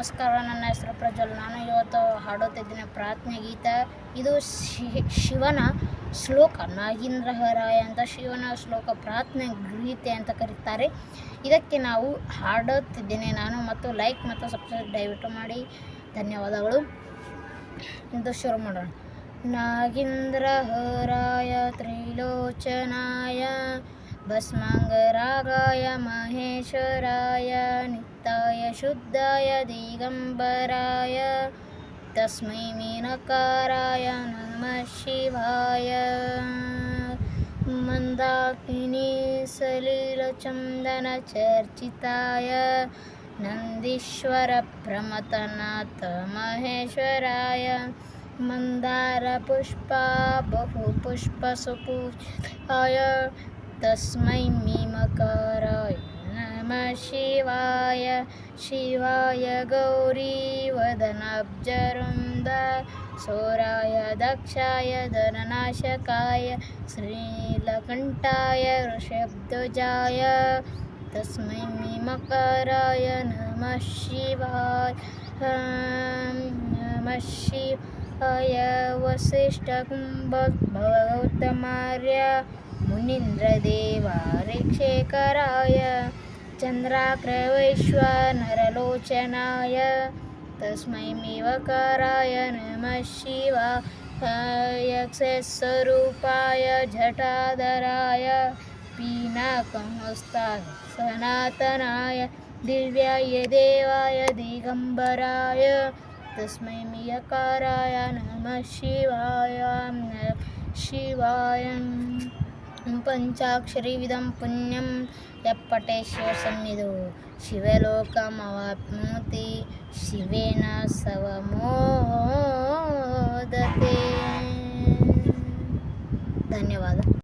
ನಮಸ್ಕಾರ, ನನ್ನ ಹೆಸರು ಪ್ರಜ್ವಲ್. ನಾನು ಇವತ್ತು ಹಾಡುತ್ತಿದ್ದೇನೆ ಪ್ರಾರ್ಥನೆ ಗೀತ. ಇದು ಶಿವನ ಶ್ಲೋಕ, ನಾಗೇಂದ್ರಹರಾಯ ಅಂತ ಶಿವನ ಶ್ಲೋಕ, ಪ್ರಾರ್ಥನೆ ಗೀತೆ ಅಂತ ಕರೀತಾರೆ. ಇದಕ್ಕೆ ನಾವು ಹಾಡುತ್ತಿದ್ದೇನೆ ನಾನು, ಮತ್ತು ಲೈಕ್ ಮತ್ತು ಸಬ್ಸ್ಕ್ರೈಬ್ ದಯವಿಟ್ಟು ಮಾಡಿ. ಧನ್ಯವಾದಗಳು. ಇದು ಶುರು ಮಾಡೋಣ. ನಾಗೇಂದ್ರಹರಾಯ ತ್ರಿಲೋಚನಾಯ ಭಸ್ಮಾಂಗರಾಗಾಯ ಮಹೇಶ್ವರಾಯ ನಿತ್ಯಾಯ ಶುದ್ಧಾಯ ದಿಗಂಬರಾಯ ತಸ್ಮೈ ಮೀನಕಾರಾಯ ನಮಃ ಶಿವಾಯ. ಮಂದಾಕಿನಿ ಸಲೀಲಚಂದನ ಚರ್ಚಿತಾಯ ನಂದೀಶ್ವರ ಪ್ರಮಥನಾಥ ಮಹೇಶ್ವರಾಯ ಮಂದಾರ ಪುಷ್ಪ ಬಹು ಪುಷ್ಪ ಸುಪೂಜಿತಾಯ ತಸ್ಮೈ ಮೀಮಕಾರಾಯ ನಮಃ ಶಿವಾಯ. ಶಿವಾಯ ಗೌರಿ ವದನಾಬ್ಜವೃಂದ ಸೌರಾಯ ದಕ್ಷಾಯ ಧನನಾಶಕಾಯ ಶ್ರೀಲಕಂಠಾಯ ಋಷಭಧ್ವಜಾಯ ತಸ್ಮೈ ಮೀಮಕಾರಾಯ ನಮಃ ಶಿವಾಯ. ನಮಃ ಶಿವಾಯ. ವಸಿಷ್ಠ ಕುಂಭ ಗೌತಮಾರ್ಯ ಮುನೀಂದ್ರದೇವಾರಿಕ್ಷೇಕರಾಯ ಚಂದ್ರಾಗ್ರವೈಶ್ವ ನರಲೋಚನಾಯ ತಸ್ಮೈ ಮೀಮಕಾರಾಯ ನಮಃ ಶಿವಾಯ. ಸ್ವರೂಪಾಯ ಜಟಾಧರಾಯ ಪೀನಾಕಹಸ್ತಾಯ ಸನಾತನಾಯ ದಿವ್ಯಾಯ ದೇವಾಯ ದಿಗಂಬರಾಯ ತಸ್ಮೈ ಮೀಮಕಾರಾಯ ನಮಃ ಶಿವಾಯ. ಶಿವಾಯ. ಪಂಚಾಕ್ಷರಿವಿಧಂ ಪುಣ್ಯಂ ಯಪ್ಪಟೆ ಶಿವಸನ್ನಿಧೌ ಶಿವಲೋಕಮವಾಪ್ನೋತಿ ಶಿವೇನ ಸವ ಮೋದತೆ. ಧನ್ಯವಾದ.